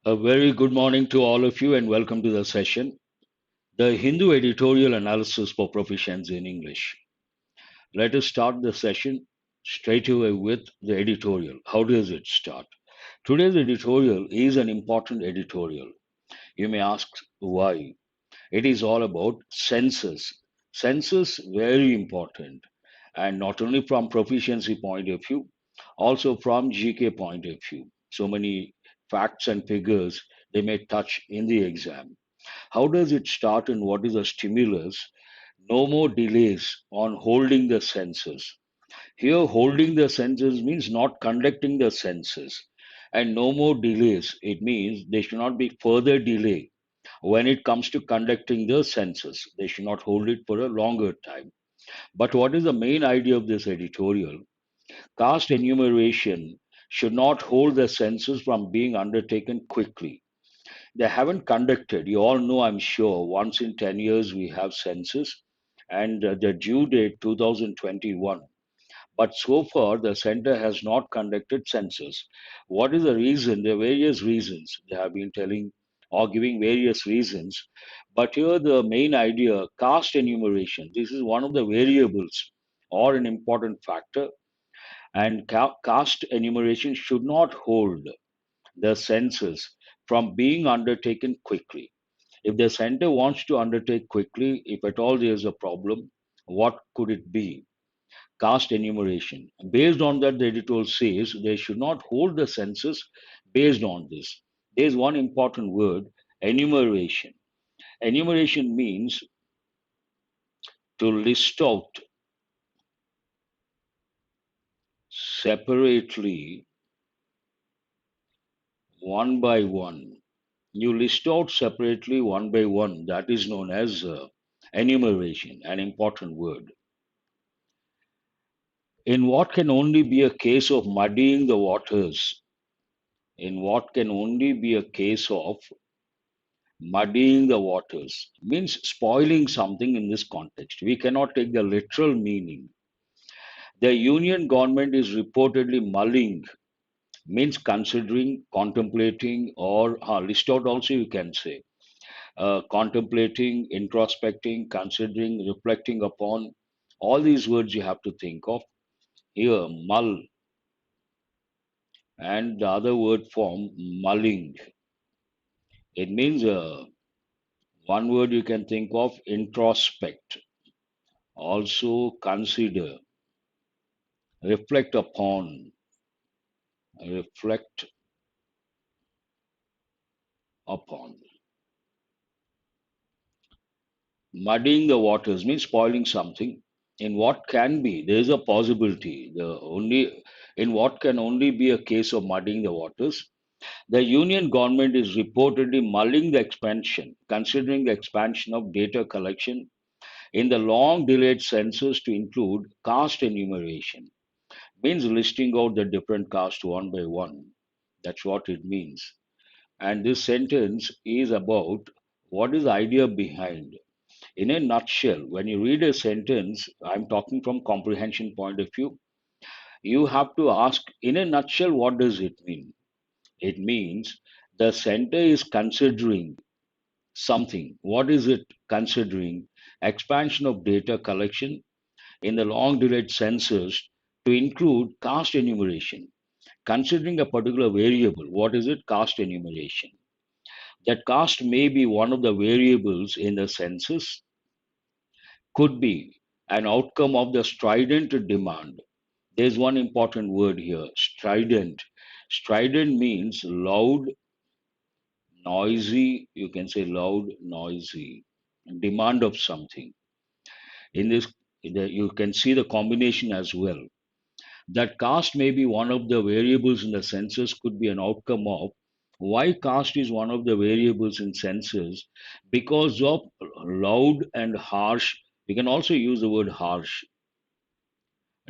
A very good morning to all of you and welcome to the session. The Hindu Editorial Analysis for Proficiency in English. Let us start the session straight away with the editorial. How does it start? Today's editorial is an important editorial. You may ask why. It is all about census. Census very important, and not only from proficiency point of view, also from GK point of view. So many facts and figures they may touch in the exam. How does it start and what is the stimulus? No more delays on holding the census. Here, holding the census means not conducting the census. And no more delays. It means there should not be further delay when it comes to conducting the census. They should not hold it for a longer time. But what is the main idea of this editorial? Caste enumeration should not hold the census from being undertaken quickly. They haven't conducted. You all know, I'm sure, once in 10 years we have census and the due date 2021. But so far, the center has not conducted census. What is the reason? There are various reasons. They have been telling or giving various reasons. But here, the main idea caste enumeration. This is one of the variables or an important factor. And caste enumeration should not hold the census from being undertaken quickly. If the center wants to undertake quickly, if at all there is a problem, what could it be? Caste enumeration. Based on that, the editorial says they should not hold the census based on this. There is one important word enumeration. Enumeration means to list out separately, one by one. You list out separately, one by one. That is known as enumeration, an important word. In what can only be a case of muddying the waters, in what can only be a case of muddying the waters, means spoiling something in this context. We cannot take the literal meaning. The union government is reportedly mulling, means considering, contemplating, or list out also you can say. Contemplating, introspecting, considering, reflecting upon. All these words you have to think of. Here, mull, and the other word form, mulling. It means one word you can think of, introspect, also consider, reflect upon, reflect upon. Muddying the waters means spoiling something. In what can be, there is a possibility. The only in what can only be a case of muddying the waters. The union government is reportedly mulling the expansion, considering the expansion of data collection in the long delayed census to include caste enumeration. Means listing out the different castes one by one. That's what it means. And this sentence is about what is the idea behind. In a nutshell, when you read a sentence, I'm talking from comprehension point of view, you have to ask, in a nutshell, what does it mean? It means the center is considering something. What is it considering? Expansion of data collection in the long delayed census to include caste enumeration. Considering a particular variable, what is it? Caste enumeration. That caste may be one of the variables in the census, could be an outcome of the strident demand. There's one important word here, strident. Strident means loud, noisy, you can say loud, noisy, demand of something. In this, you can see the combination as well. That caste may be one of the variables in the census, could be an outcome of why caste is one of the variables in census because of loud and harsh. We can also use the word harsh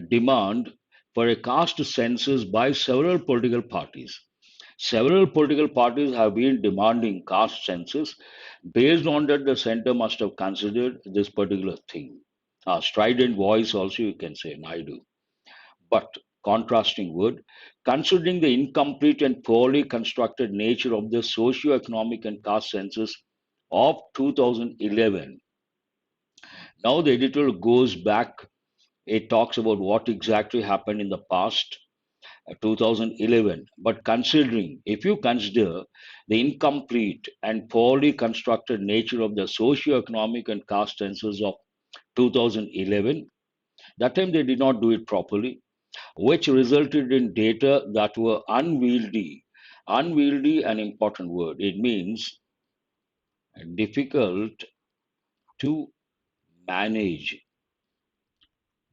demand for a caste census by several political parties. Several political parties have been demanding caste census. Based on that, the center must have considered this particular thing. Strident voice, also, you can say, Naidu. But contrasting word, considering the incomplete and poorly constructed nature of the socio-economic and caste census of 2011. Now the editorial goes back. It talks about what exactly happened in the past, 2011. But considering, if you consider the incomplete and poorly constructed nature of the socio-economic and caste census of 2011, that time they did not do it properly, which resulted in data that were unwieldy. Unwieldy, an important word. It means difficult to manage,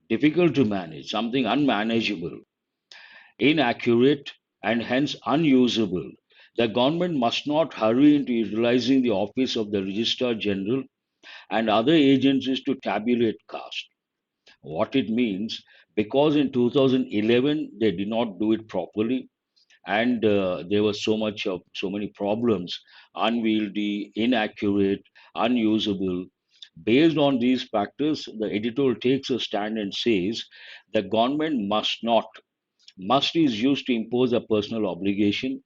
difficult to manage, something unmanageable, inaccurate, and hence unusable. The government must not hurry into utilizing the office of the Registrar General and other agencies to tabulate caste. What it means, because in 2011 they did not do it properly, and there was so many problems, unwieldy, inaccurate, unusable. Based on these factors, the editorial takes a stand and says the government must not, must is used to impose a personal obligation,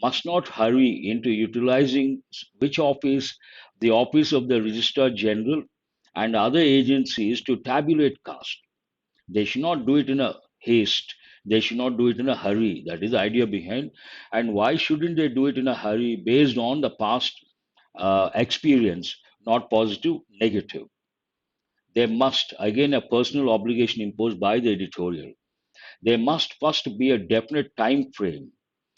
must not hurry into utilizing which office, the office of the Registrar General and other agencies to tabulate caste. They should not do it in a haste. They should not do it in a hurry. That is the idea behind. And why shouldn't they do it in a hurry based on the past experience, not positive, negative? There must, again, a personal obligation imposed by the editorial. There must first be a definite time frame.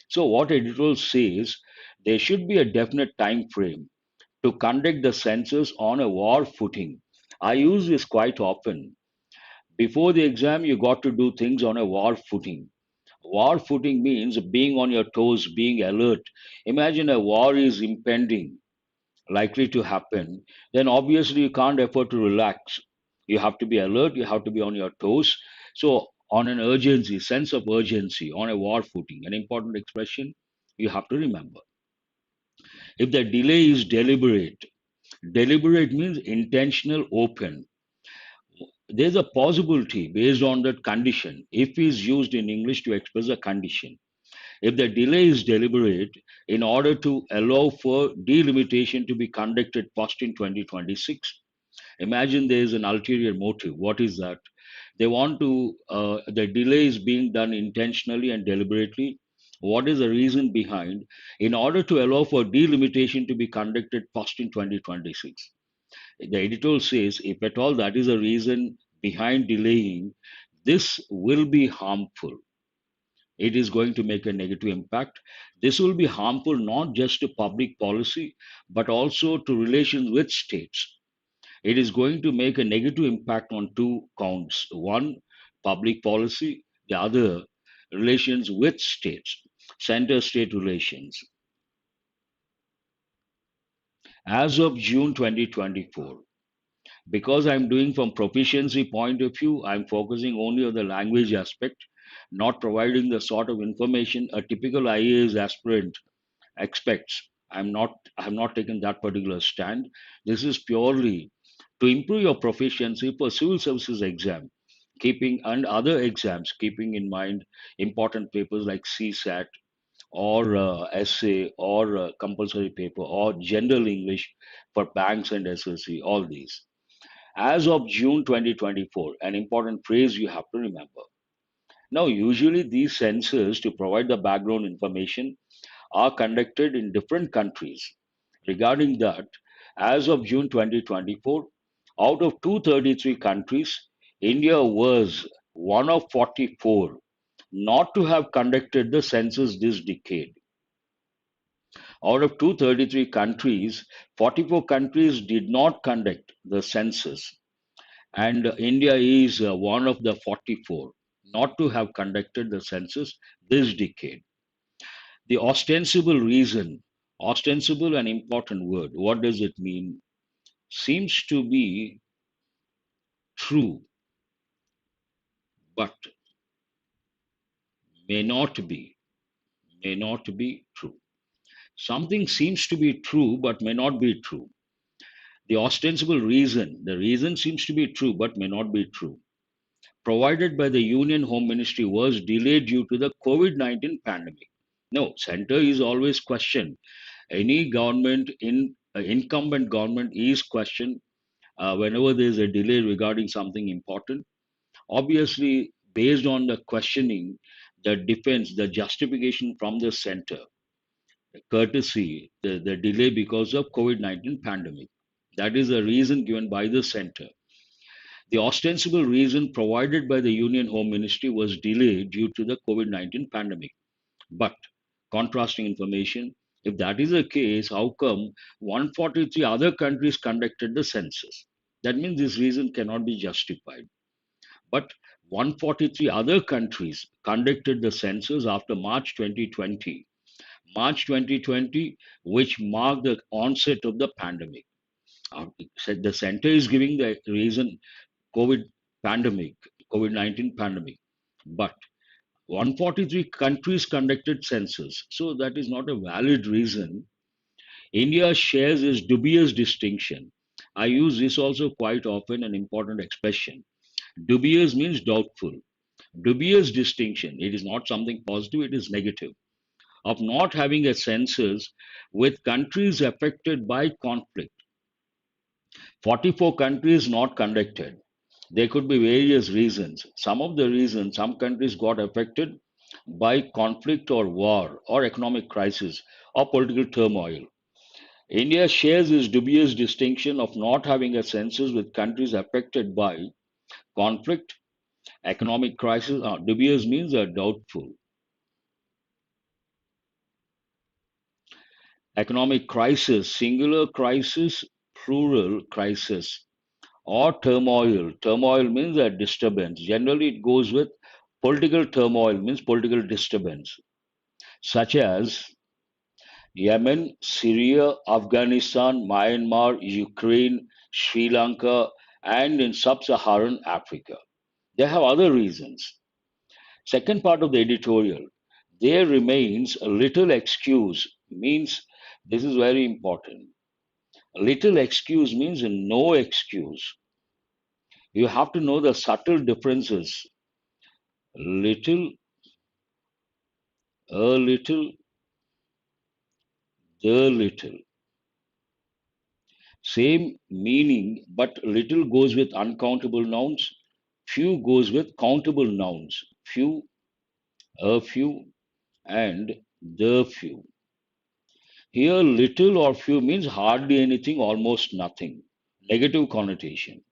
So, what editorial says, there should be a definite time frame to conduct the census on a war footing. I use this quite often. Before the exam, you got to do things on a war footing. War footing means being on your toes, being alert. Imagine a war is impending, likely to happen. Then obviously you can't afford to relax. You have to be alert, you have to be on your toes. So, on an urgency, sense of urgency, on a war footing, an important expression you have to remember. If the delay is deliberate, deliberate means intentional, open. There's a possibility based on that condition, if is used in English to express a condition. If the delay is deliberate in order to allow for delimitation to be conducted first in 2026, imagine there is an ulterior motive. What is that? They want to, the delay is being done intentionally and deliberately. What is the reason behind? In order to allow for delimitation to be conducted first in 2026. The editorial says, if at all that is a reason behind delaying, this will be harmful. It is going to make a negative impact. This will be harmful not just to public policy, but also to relations with states. It is going to make a negative impact on two counts. One, public policy, the other, relations with states, center state relations. As of June 2024, because I'm doing from proficiency point of view, I'm focusing only on the language aspect, not providing the sort of information a typical IAS aspirant expects. I have not taken that particular stand. This is purely to improve your proficiency for civil services exam, keeping and other exams, keeping in mind important papers like CSAT or essay or compulsory paper or general English for banks and SSC, all these. As of June 2024, an important phrase you have to remember. Now, usually these census to provide the background information are conducted in different countries. Regarding that, as of June 2024, out of 233 countries, India was one of 44 not to have conducted the census this decade. Out of 233 countries, 44 countries did not conduct the census, and India is one of the 44 not to have conducted the census this decade. The ostensible reason, ostensible an important word, what does it mean? Seems to be true, but may not be, may not be true. Something seems to be true, but may not be true. The ostensible reason, the reason seems to be true, but may not be true. provided by the Union Home Ministry was delayed due to the COVID-19 pandemic. No, center is always questioned. Any government in incumbent government is questioned whenever there is a delay regarding something important. Obviously, based on the questioning, the defense, the justification from the center, courtesy, the delay because of COVID-19 pandemic. That is the reason given by the center. The ostensible reason provided by the Union Home Ministry was delayed due to the COVID-19 pandemic. But contrasting information, if that is the case, how come 143 other countries conducted the census? That means this reason cannot be justified. But 143 other countries conducted the census after March 2020. March 2020, which marked the onset of the pandemic. The center is giving the reason COVID pandemic, COVID-19 pandemic. But 143 countries conducted census. So that is not a valid reason. India shares its dubious distinction. I use this also quite often, an important expression. Dubious means doubtful. Dubious distinction. It is not something positive, it is negative. Of not having a census with countries affected by conflict. 44 countries not conducted. There could be various reasons. Some of the reasons, some countries got affected by conflict or war or economic crisis or political turmoil. India shares this dubious distinction of not having a census with countries affected by conflict, economic crisis. Dubious means doubtful. Economic crisis, singular crisis, plural crisis, or turmoil. Turmoil means a disturbance. Generally, it goes with political turmoil, means political disturbance, such as Yemen, Syria, Afghanistan, Myanmar, Ukraine, Sri Lanka, and in sub Saharan Africa. They have other reasons. Second part of the editorial, there remains a little excuse, means this is very important. A little excuse means no excuse. You have to know the subtle differences. Little, a little, the little. Same meaning, but little goes with uncountable nouns, few goes with countable nouns. Few, a few, and the few. Here, little or few means hardly anything, almost nothing. Negative connotation.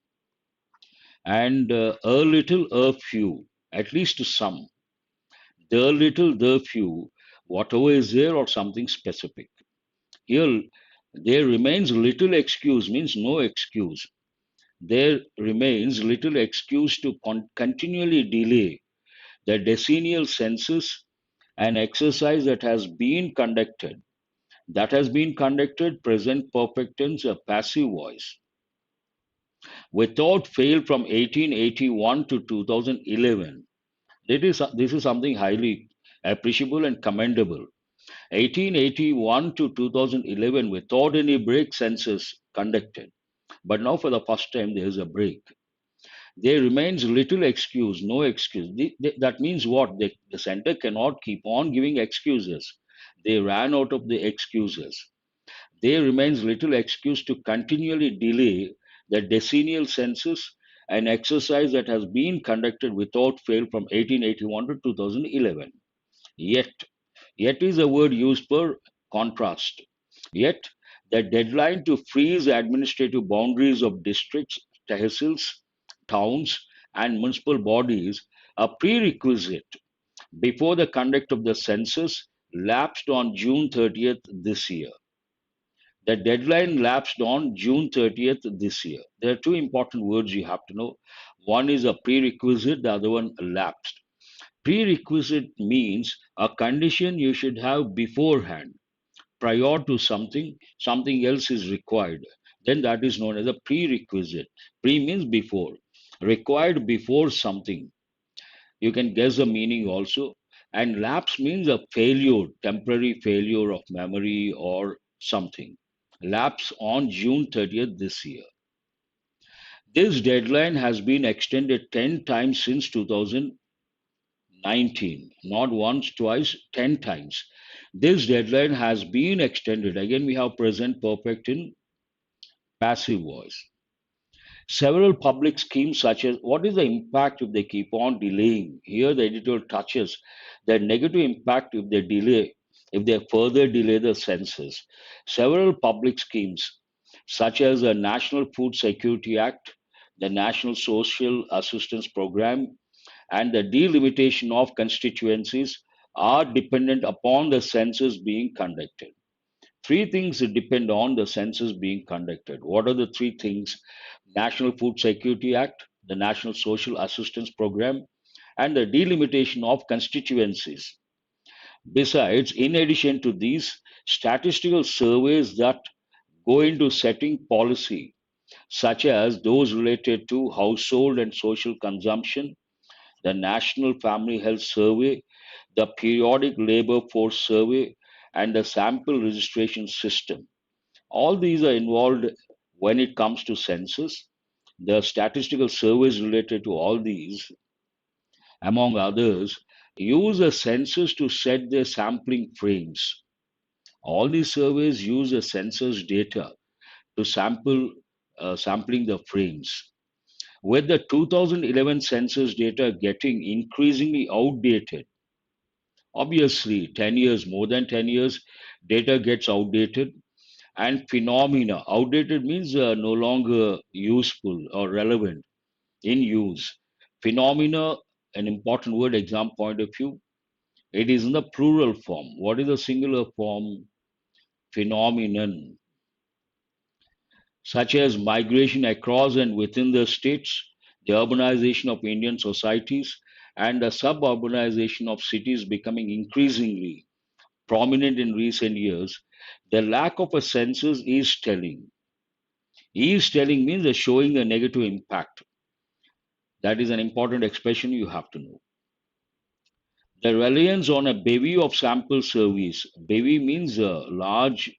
And a little, a few, at least some. The little, the few, whatever is there or something specific. Here, there remains little excuse means no excuse. There remains little excuse to continually delay the decennial census, an exercise that has been conducted, present perfect tense, a passive voice, without fail from 1881 to 2011. This is something highly appreciable and commendable. 1881 to 2011 without any break census conducted. But now for the first time there is a break. There remains little excuse, no excuse. That means what? The center cannot keep on giving excuses. They ran out of the excuses. There remains little excuse to continually delay the decennial census, an exercise that has been conducted without fail from 1881 to 2011. Yet, yet is a word used for contrast. Yet, the deadline to freeze administrative boundaries of districts, tehsils, towns, and municipal bodies, a prerequisite before the conduct of the census, lapsed on June 30th this year. The deadline lapsed on June 30th this year. There are two important words you have to know. One is a prerequisite, the other one lapsed. Prerequisite means a condition you should have beforehand. Prior to something, something else is required. Then that is known as a prerequisite. Pre means before. Required before something. You can guess the meaning also. And lapse means a failure, temporary failure of memory or something. Lapse on June 30th this year. This deadline has been extended 10 times since 2019, not once, twice, 10 times. This deadline has been extended. Again, we have present perfect in passive voice. Several public schemes, such as what is the impact if they keep on delaying? Here, the editor touches the negative impact if they delay, if they further delay the census. Several public schemes, such as the National Food Security Act, the National Social Assistance Program, and the delimitation of constituencies, are dependent upon the census being conducted. Three things that depend on the census being conducted. What are the three things? National Food Security Act, the National Social Assistance Program, and the delimitation of constituencies. Besides, in addition to these, statistical surveys that go into setting policy, such as those related to household and social consumption, the National Family Health Survey, the Periodic Labor Force Survey, and the Sample Registration System. All these are involved when it comes to census. The statistical surveys related to all these, among others, use a census to set their sampling frames. All these surveys use a census data to sampling the frames. With the 2011 census data getting increasingly outdated, obviously 10 years, more than 10 years, data gets outdated and phenomena. Outdated means no longer useful or relevant in use. Phenomena, an important word, exam point of view, it is in the plural form. What is the singular form? Phenomenon, such as migration across and within the states, the urbanization of Indian societies, and the suburbanization of cities becoming increasingly prominent in recent years. The lack of a census is telling. Is telling means showing a negative impact. That is an important expression you have to know. The reliance on a bevy of sample surveys. Bevy means a large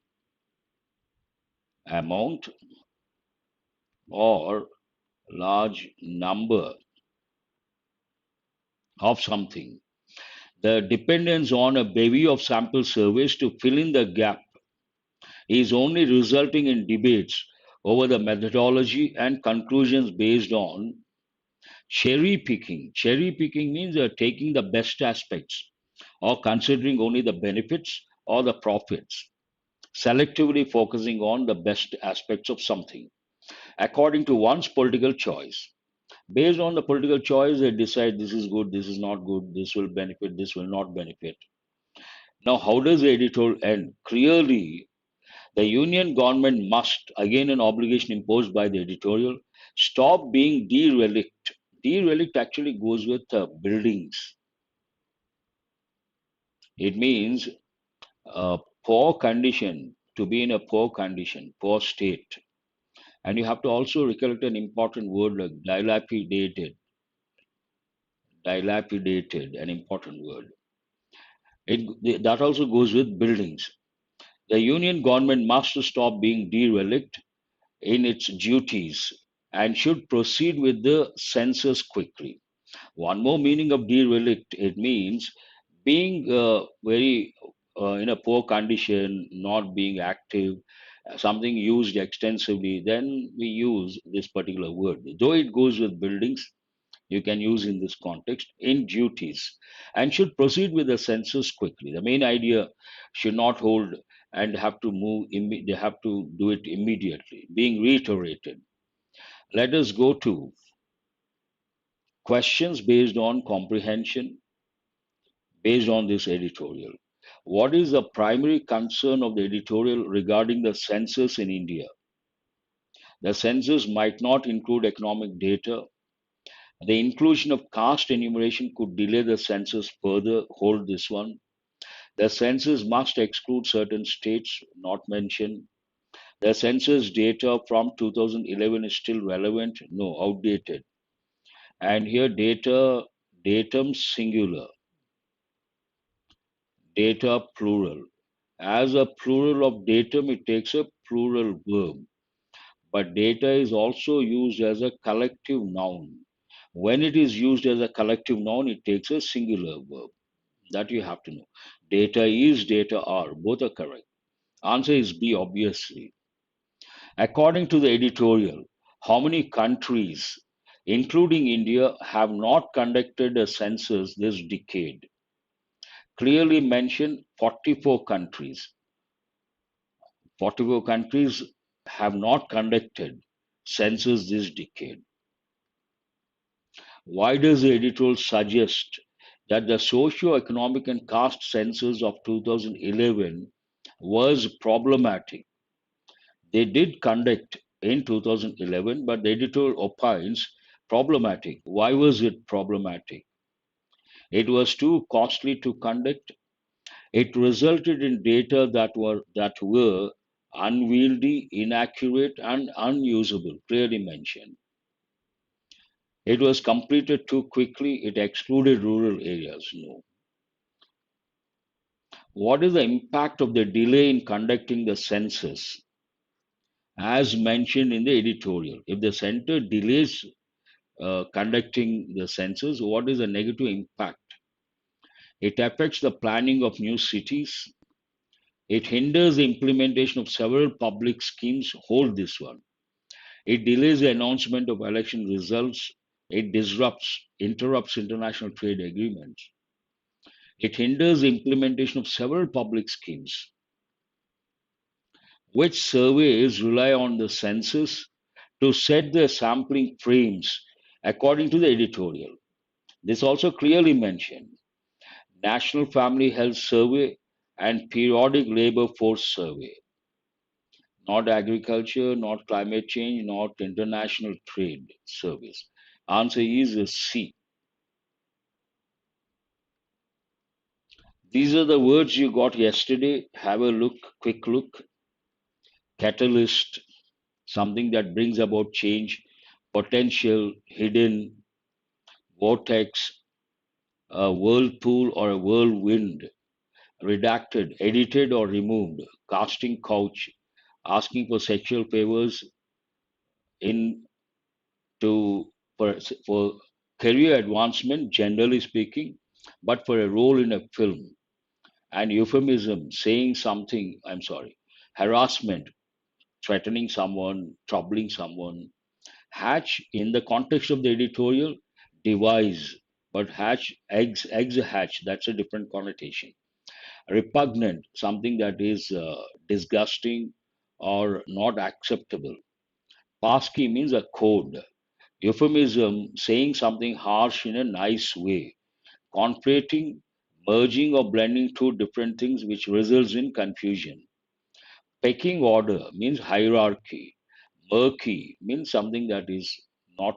amount or large number of something. The dependence on a bevy of sample surveys to fill in the gap is only resulting in debates over the methodology and conclusions based on cherry picking. Cherry picking means taking the best aspects or considering only the benefits or the profits, selectively focusing on the best aspects of something according to one's political choice. Based on the political choice, they decide this is good, this is not good, this will benefit, this will not benefit. Now, how does the editorial end? Clearly, the union government must, again, an obligation imposed by the editorial, stop being derelict. Derelict actually goes with buildings. It means poor condition, to be in a poor condition, poor state. And you have to also recollect an important word like dilapidated. Dilapidated, an important word. That also goes with buildings. The union government must stop being derelict in its duties and should proceed with the census quickly. One more meaning of derelict, it means being very in a poor condition, not being active, something used extensively, then we use this particular word. Though it goes with buildings, you can use in this context in duties and should proceed with the census quickly. The main idea should not hold and have to move, they have to do it immediately, being reiterated. Let us go to questions based on comprehension, based on this editorial. What is the primary concern of the editorial regarding the census in India? The census might not include economic data. The inclusion of caste enumeration could delay the census further. Hold this one. The census must exclude certain states not mentioned. The census data from 2011 is still relevant. No, outdated. And here data, datum singular, data plural. As a plural of datum, it takes a plural verb. but data is also used as a collective noun. When it is used as a collective noun, it takes a singular verb. That you have to know. Data is, data are. Both are correct. Answer is B, obviously. According to the editorial, how many countries, including India, have not conducted a census this decade? Clearly mentioned 44 countries. 44 countries have not conducted census this decade. Why does the editorial suggest that the socio-economic and caste census of 2011 was problematic? They did conduct in 2011, but the editorial opines problematic. Why was it problematic? It was too costly to conduct. It resulted in data that were unwieldy, inaccurate, and unusable, clearly mentioned. It was completed too quickly. It excluded rural areas. No. What is the impact of the delay in conducting the census? As mentioned in the editorial, if the center delays conducting the census, what is the negative impact? It affects the planning of new cities. It hinders the implementation of several public schemes. Hold this one. It delays the announcement of election results. It interrupts international trade agreements. It hinders the implementation of several public schemes. Which surveys rely on the census to set their sampling frames according to the editorial. This also clearly mentioned National Family Health Survey and Periodic Labor Force Survey, not agriculture, not climate change, not international trade surveys. Answer is C. These are the words you got yesterday. Have a look, quick look. Catalyst, something that brings about change, potential, hidden, vortex, a whirlpool or a whirlwind, redacted, edited or removed, casting couch, asking for sexual favors in to for career advancement, generally speaking, but for a role in a film, and euphemism, saying something, I'm sorry, harassment, threatening someone, troubling someone. Hatch, in the context of the editorial, devise, but hatch, eggs hatch, that's a different connotation. Repugnant, something that is disgusting or not acceptable. Pasky means a code. Euphemism, saying something harsh in a nice way. Conflating, merging or blending two different things which results in confusion. Pecking order means hierarchy. Murky means something that is not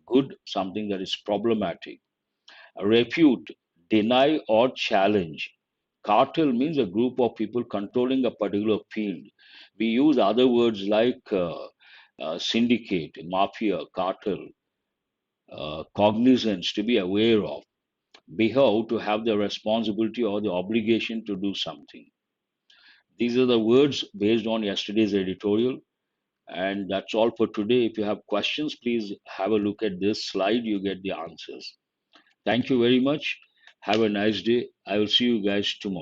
good, something that is problematic. Refute, deny or challenge. Cartel means a group of people controlling a particular field. We use other words like syndicate, mafia, cartel, cognizance, to be aware of. Behave, to have the responsibility or the obligation to do something. These are the words based on yesterday's editorial. And that's all for today. If you have questions, please have a look at this slide. You get the answers. Thank you very much. Have a nice day. I will see you guys tomorrow.